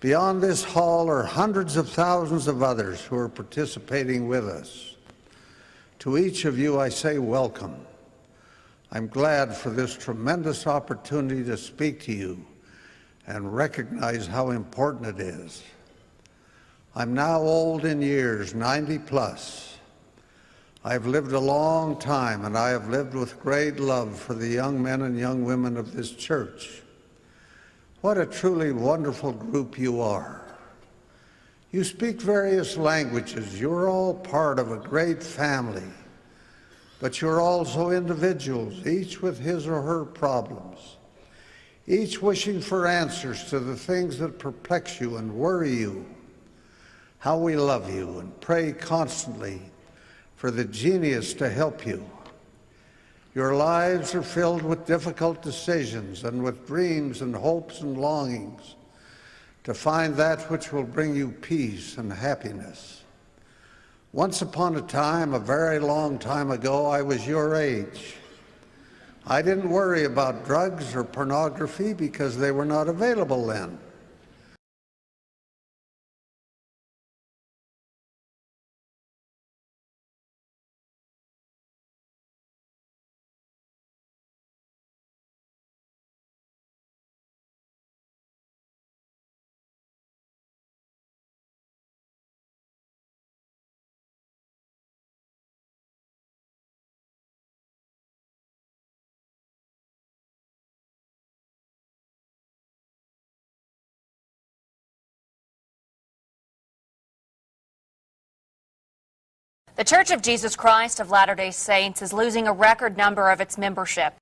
Beyond this hall are hundreds of thousands of others who are participating with us. To each of you, I say welcome. I'm glad for this tremendous opportunity to speak to you and recognize how important it is. I'm now old in years, 90 plus. I've lived a long time, and I have lived with great love for the young men and young women of this church. What a truly wonderful group you are. You speak various languages. You're all part of a great family, but you're also individuals, each with his or her problems, each wishing for answers to the things that perplex you and worry you. How we love you and pray constantly for the genius to help you. Your lives are filled with difficult decisions and with dreams and hopes and longings to find that which will bring you peace and happiness. Once upon a time, a very long time ago, I was your age. I didn't worry about drugs or pornography because they were not available then. The Church of Jesus Christ of Latter-day Saints is losing a record number of its membership.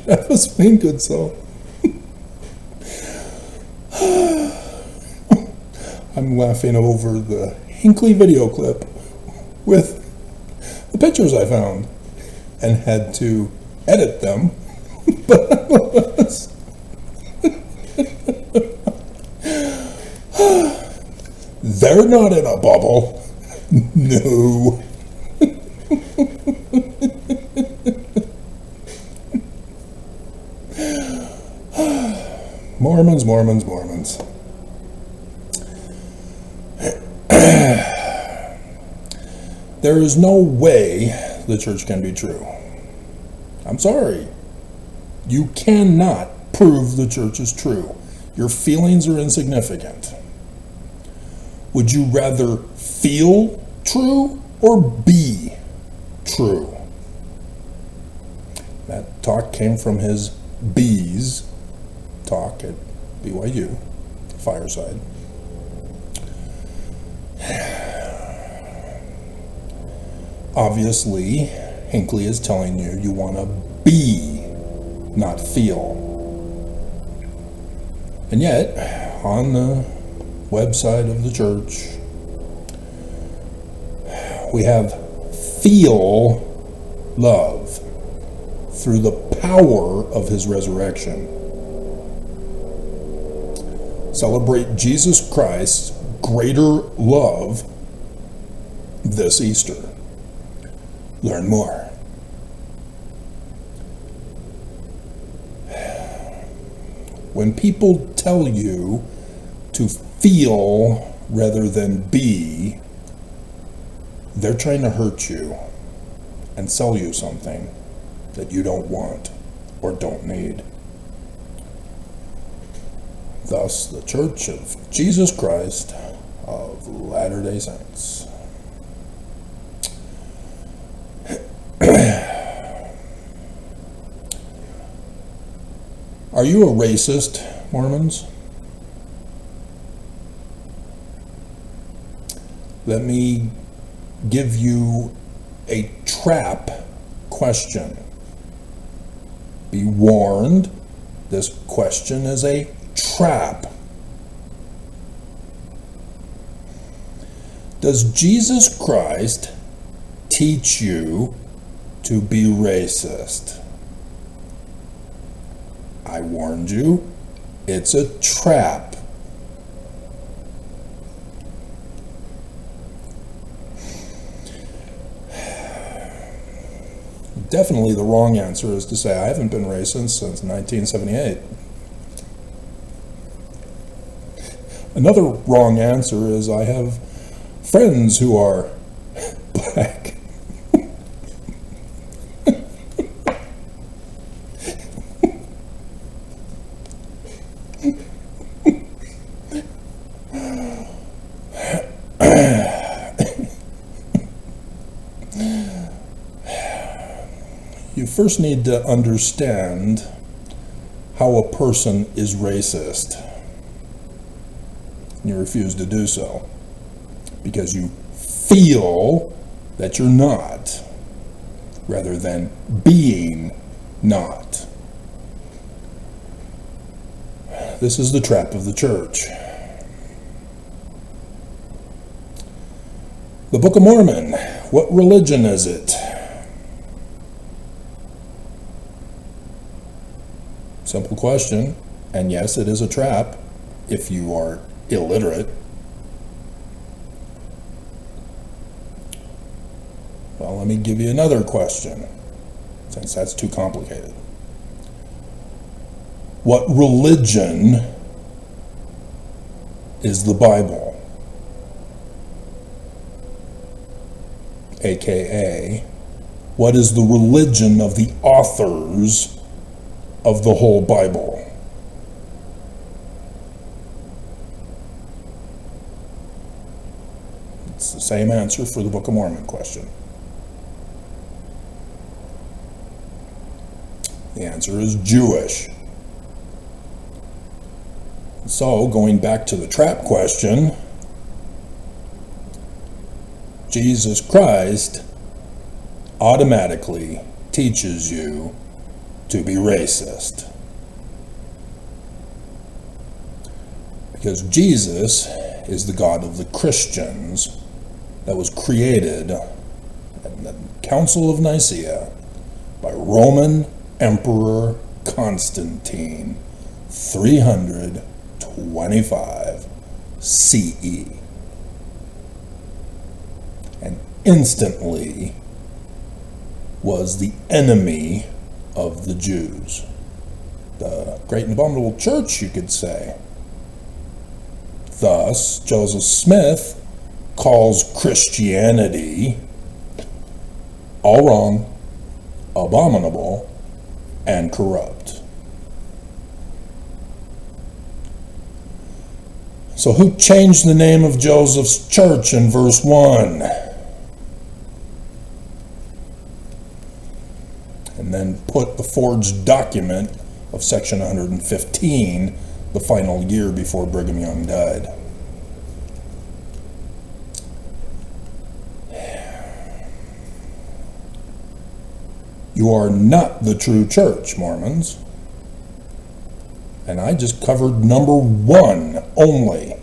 That was been good song. I'm laughing over the Hinckley video clip with the pictures I found and had to edit them. But they're not in a bubble. No. Mormons, Mormons, Mormons. There is no way the church can be true. I'm sorry. You cannot prove the church is true. Your feelings are insignificant. Would you rather feel true or be true? That talk came from his bees talk at BYU, Fireside. Obviously, Hinckley is telling you you want to be, not feel. And yet, on the website of the church, we have feel love through the power of his resurrection. Celebrate Jesus Christ's greater love this Easter. Learn more. When people tell you to feel rather than be, they're trying to hurt you and sell you something that you don't want or don't need. Thus, the Church of Jesus Christ of Latter-day Saints. Are you a racist, Mormons? Let me give you a trap question. Be warned, this question is a trap. Does Jesus Christ teach you to be racist? I warned you, it's a trap. Definitely the wrong answer is to say I haven't been racist since 1978. Another wrong answer is I have friends who are black. You first need to understand how a person is racist. You refuse to do so because you feel that you're not, rather than being not. This is the trap of the church. The Book of Mormon, what religion is it? Simple question, and yes, it is a trap if you are illiterate. Well, let me give you another question, since that's too complicated. What religion is the Bible? AKA, what is the religion of the authors of the whole Bible? It's the same answer for the Book of Mormon question. The answer is Jewish. So, going back to the trap question, Jesus Christ automatically teaches you to be racist. Because Jesus is the God of the Christians that was created at the Council of Nicaea by Roman Emperor Constantine, 325 CE. And instantly was the enemy of the Jews. The Great and Abominable Church, you could say. Thus, Joseph Smith calls Christianity all wrong, abominable, and corrupt. So who changed the name of Joseph's church in verse 1? And then put the forged document of section 115, the final year before Brigham Young died. You are not the true church, Mormons. And I just covered number 1 only.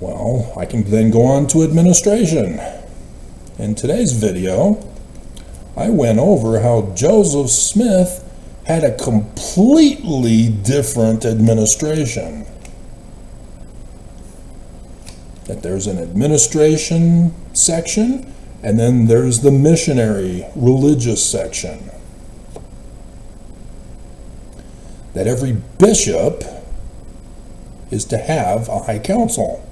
Well, I can then go on to administration. In today's video, I went over how Joseph Smith had a completely different administration. That there's an administration section, and then there's the missionary religious section. That every bishop is to have a high council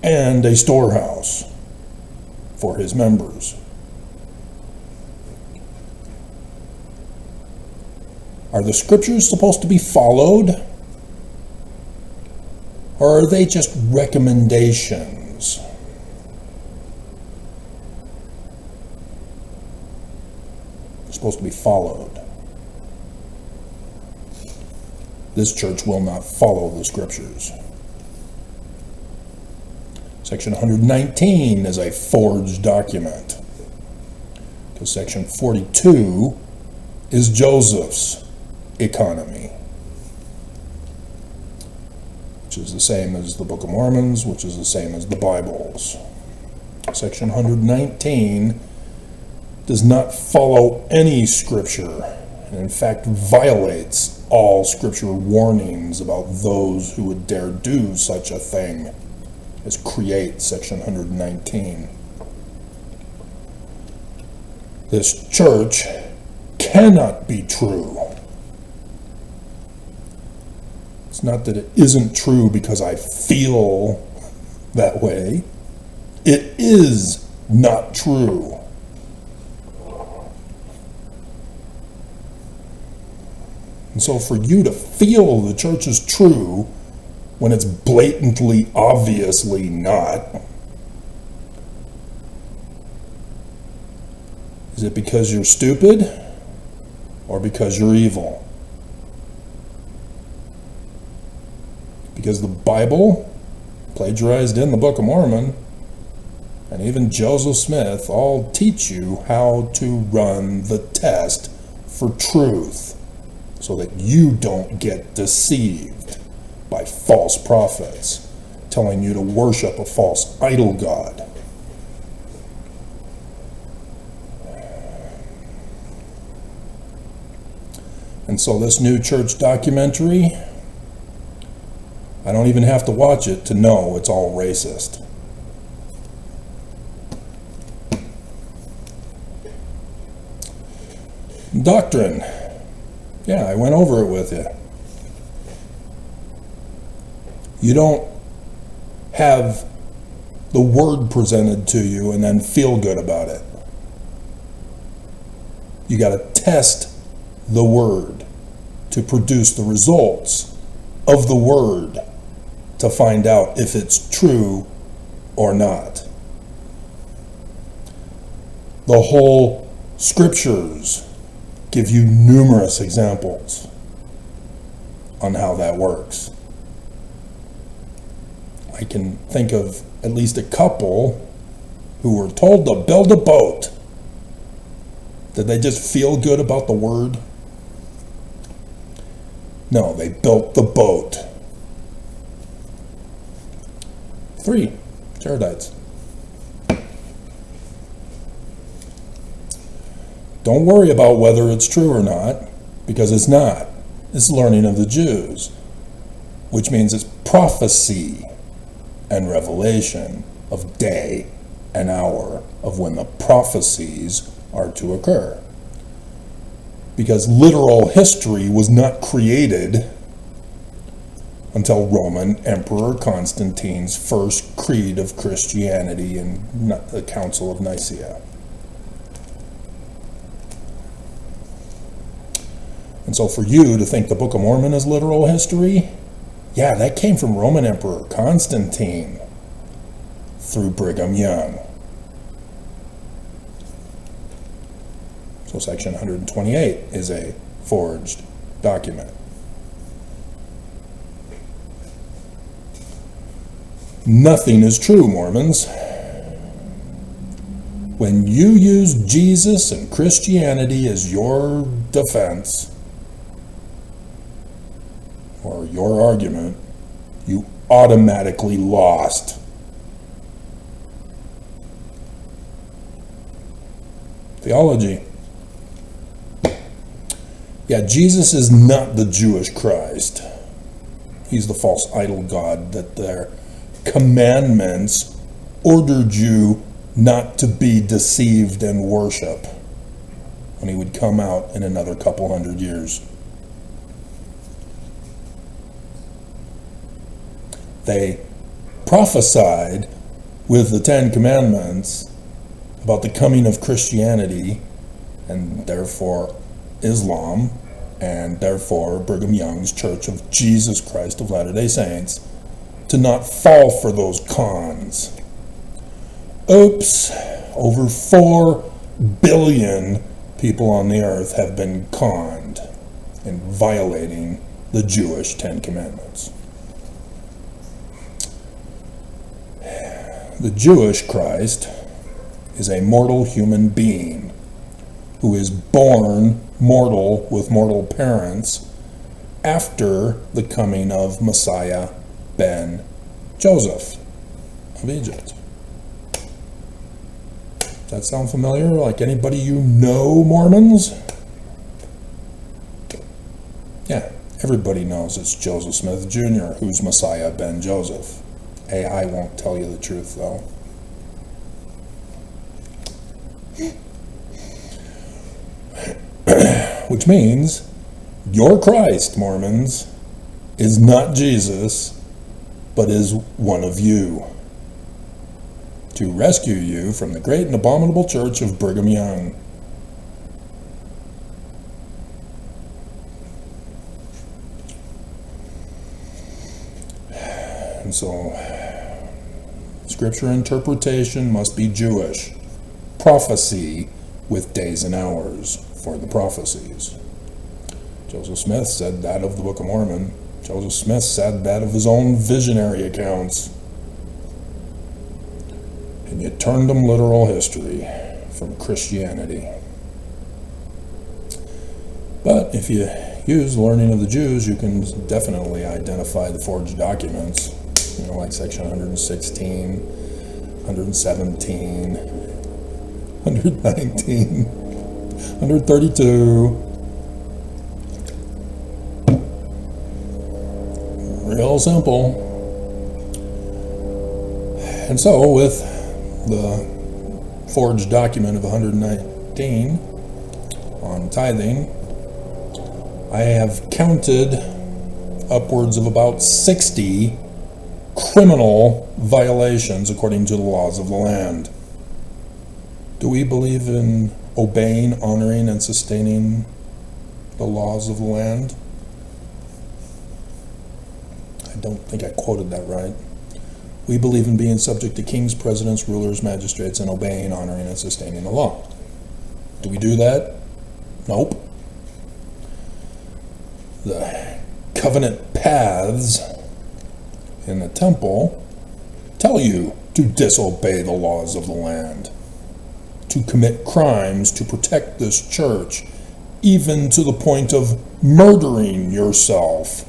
and a storehouse for his members. Are the scriptures supposed to be followed? Or are they just recommendations? They're supposed to be followed. This church will not follow the scriptures. Section 119 is a forged document, because Section 42 is Joseph's economy, which is the same as the Book of Mormons, which is the same as the Bibles. Section 119 does not follow any scripture, and in fact violates all scripture warnings about those who would dare do such a thing as create Section 119. This church cannot be true. It's not that it isn't true because I feel that way. It is not true. And so for you to feel the church is true when it's blatantly, obviously not, is it because you're stupid or because you're evil? Because the Bible, plagiarized in the Book of Mormon, and even Joseph Smith all teach you how to run the test for truth so that you don't get deceived by false prophets telling you to worship a false idol god. And so this new church documentary, I don't even have to watch it to know it's all racist. Doctrine. Yeah, I went over it with you. You don't have the word presented to you and then feel good about it. You got to test the word to produce the results of the word to find out if it's true or not. The whole scriptures give you numerous examples on how that works. I can think of at least a couple who were told to build a boat. Did they just feel good about the word? No, they built the boat. 3, Jaredites. Don't worry about whether it's true or not, because it's not. It's learning of the Jews, which means it's prophecy and revelation of day and hour of when the prophecies are to occur. Because literal history was not created until Roman Emperor Constantine's first creed of Christianity in the Council of Nicaea. And so for you to think the Book of Mormon is literal history, yeah, that came from Roman Emperor Constantine through Brigham Young. So Section 128 is a forged document. Nothing is true, Mormons. when you use Jesus and Christianity as your defense or your argument, you automatically lost. Theology. Yeah, Jesus is not the Jewish Christ. He's the false idol god that their commandments ordered you not to be deceived and worship when he would come out in another couple hundred years. They prophesied with the Ten Commandments about the coming of Christianity and therefore Islam and therefore Brigham Young's Church of Jesus Christ of Latter-day Saints to not fall for those cons. Oops, over 4 billion people on the earth have been conned in violating the Jewish Ten Commandments. The Jewish Christ is a mortal human being who is born mortal with mortal parents after the coming of Messiah ben Joseph of Egypt. Does that sound familiar? Like anybody you know, Mormons? Yeah, everybody knows it's Joseph Smith Jr. who's Messiah ben Joseph. Hey, I won't tell you the truth, though. Which means your Christ, Mormons, is not Jesus, but is one of you, to rescue you from the great and abominable church of Brigham Young. And so, scripture interpretation must be Jewish. Prophecy with days and hours for the prophecies. Joseph Smith said that of the Book of Mormon. Joseph Smith said that of his own visionary accounts. And you turned them literal history from Christianity. But if you use Learning of the Jews, you can definitely identify the forged documents, like section 116, 117, 119, 132. Real simple. And so with the forged document of 119 on tithing, I have counted upwards of about 60 criminal violations according to the laws of the land. Do we believe in obeying, honoring, and sustaining the laws of the land? I don't think I quoted that right. We believe in being subject to kings, presidents, rulers, magistrates, and obeying, honoring, and sustaining the law. Do we do that? Nope. The covenant paths in the temple tell you to disobey the laws of the land, to commit crimes to protect this church, even to the point of murdering yourself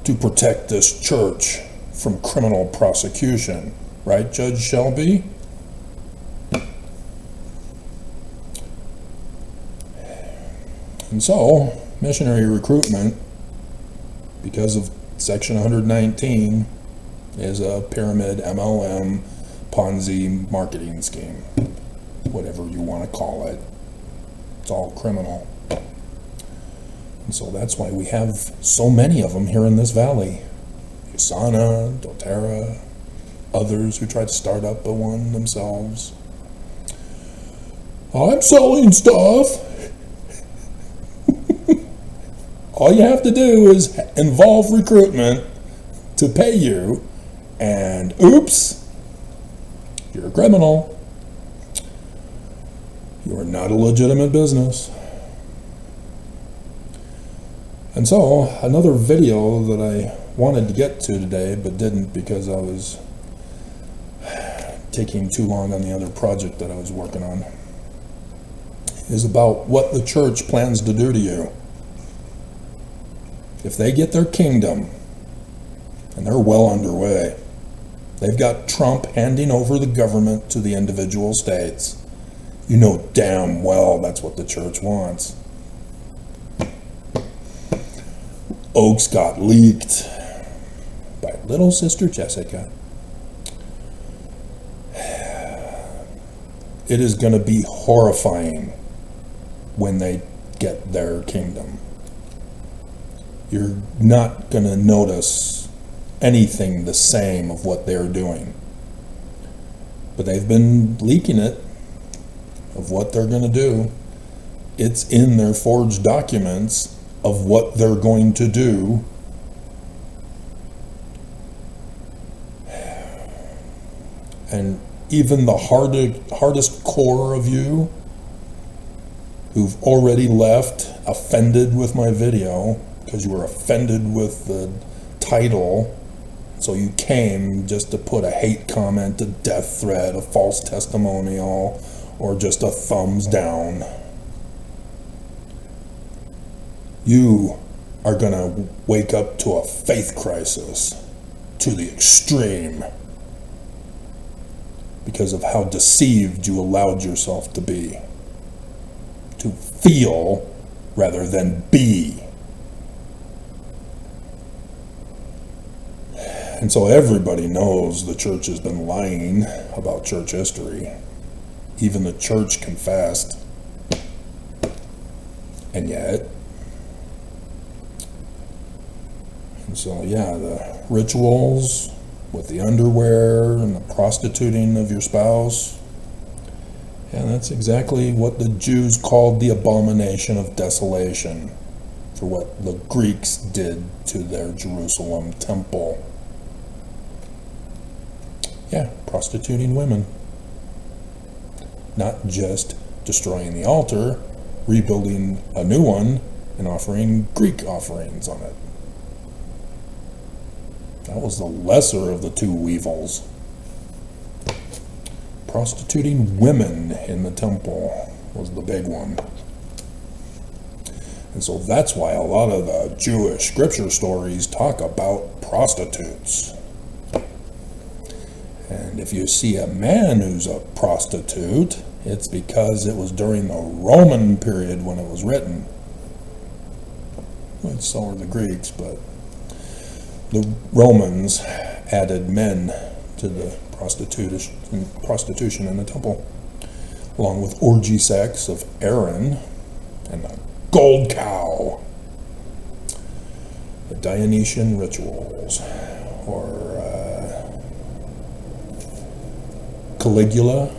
to protect this church from criminal prosecution. Right, Judge Shelby? And so, missionary recruitment, because of Section 119, is a pyramid, MLM, Ponzi marketing scheme. Whatever you want to call it. It's all criminal. And so that's why we have so many of them here in this valley. USANA, doTERRA, others who try to start up a one themselves. I'm selling stuff. All you have to do is involve recruitment to pay you, and oops, you're a criminal. You are not a legitimate business. And so, another video that I wanted to get to today, but didn't because I was taking too long on the other project that I was working on, is about what the church plans to do to you. If they get their kingdom, and they're well underway, they've got Trump handing over the government to the individual states. You know damn well that's what the church wants. Oaks got leaked by little sister Jessica. It is going to be horrifying when they get their kingdom. You're not going to notice anything the same of what they're doing. But they've been leaking it, of what they're going to do. It's in their forged documents of what they're going to do. And even the hardest core of you who've already left offended with my video because you were offended with the title, so you came just to put a hate comment, a death threat, a false testimonial, or just a thumbs down. You are going to wake up to a faith crisis to the extreme because of how deceived you allowed yourself to be. To feel rather than be. And so everybody knows the church has been lying about church history. Even the church confessed. And yet, and so yeah, the rituals with the underwear and the prostituting of your spouse, and that's exactly what the Jews called the abomination of desolation for what the Greeks did to their Jerusalem temple. Yeah, prostituting women. Not just destroying the altar, rebuilding a new one, and offering Greek offerings on it. That was the lesser of the two evils. Prostituting women in the temple was the big one. And so that's why a lot of the Jewish scripture stories talk about prostitutes. And if you see a man who's a prostitute, it's because it was during the Roman period when it was written. Well, so are the Greeks, but the Romans added men to the prostitution in the temple, along with orgy sex of Aaron and the gold cow, the Dionysian rituals, or Caligula,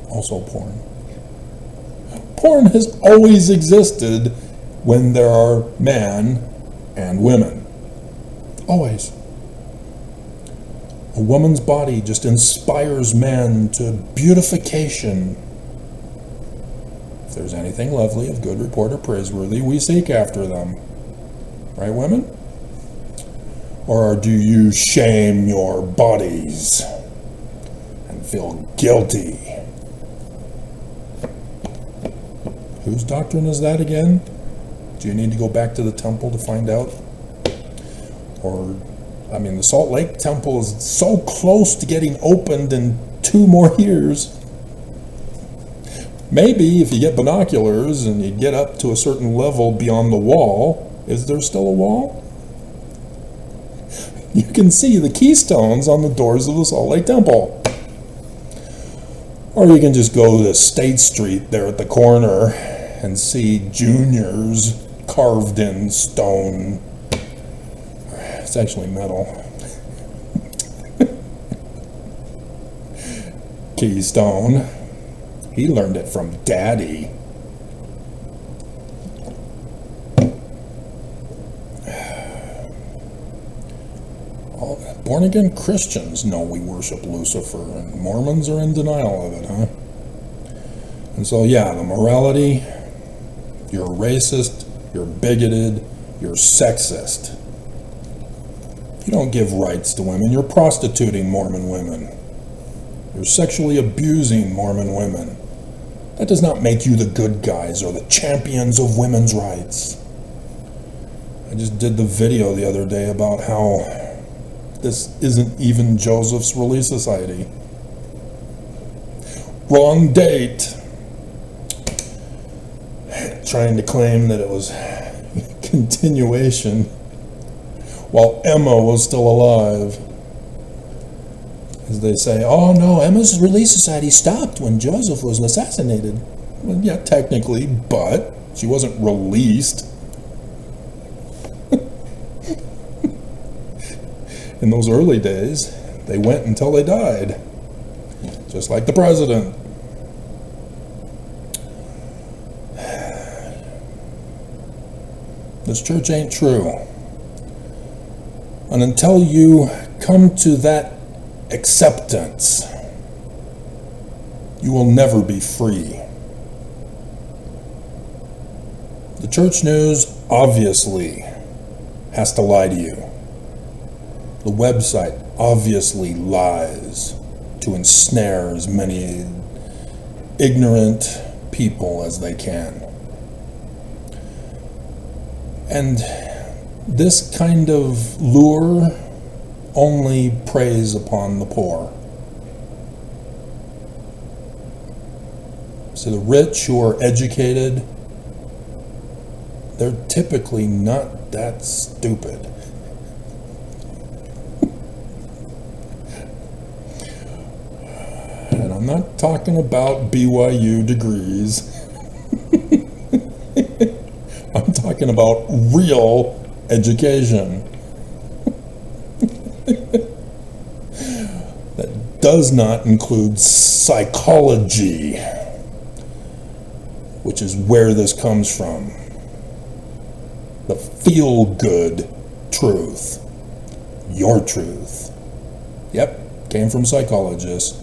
also porn. Porn has always existed when there are man and women. Always. A woman's body just inspires men to beautification. If there's anything lovely, of good report, or praiseworthy, we seek after them. Right, women? Or do you shame your bodies and feel guilty? Whose doctrine is that again? Do you need to go back to the temple to find out? Or, I mean, the Salt Lake Temple is so close to getting opened in 2 more years. Maybe if you get binoculars and you get up to a certain level beyond the wall, is there still a wall? You can see the keystones on the doors of the Salt Lake Temple. Or you can just go to State Street there at the corner and see juniors carved in stone. It's actually metal. Keystone. He learned it from Daddy. Born-again Christians know we worship Lucifer, and Mormons are in denial of it, huh? And so, yeah, the morality, you're racist, you're bigoted, you're sexist. You don't give rights to women. You're prostituting Mormon women. You're sexually abusing Mormon women. That does not make you the good guys or the champions of women's rights. I just did the video the other day about how this isn't even Joseph's Relief Society. Wrong date. Trying to claim that it was continuation while Emma was still alive. As they say, oh no, Emma's Relief Society stopped when Joseph was assassinated. Well, yeah, technically, but she wasn't released. In those early days, they went until they died. Just like the president. This church ain't true. And until you come to that acceptance, you will never be free. The church news obviously has to lie to you. The website obviously lies to ensnare as many ignorant people as they can. And this kind of lure only preys upon the poor. So the rich who are educated, they're typically not that stupid. And I'm not talking about BYU degrees. I'm talking about real education. That does not include psychology, which is where this comes from. The feel-good truth. Your truth. Yep, came from psychologists,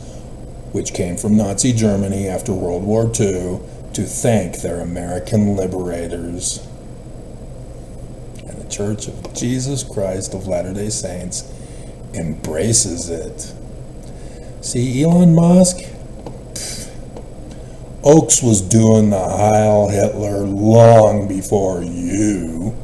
which came from Nazi Germany after World War II to thank their American liberators. And the Church of Jesus Christ of Latter-day Saints embraces it. See, Elon Musk? Oakes was doing the Heil Hitler long before you.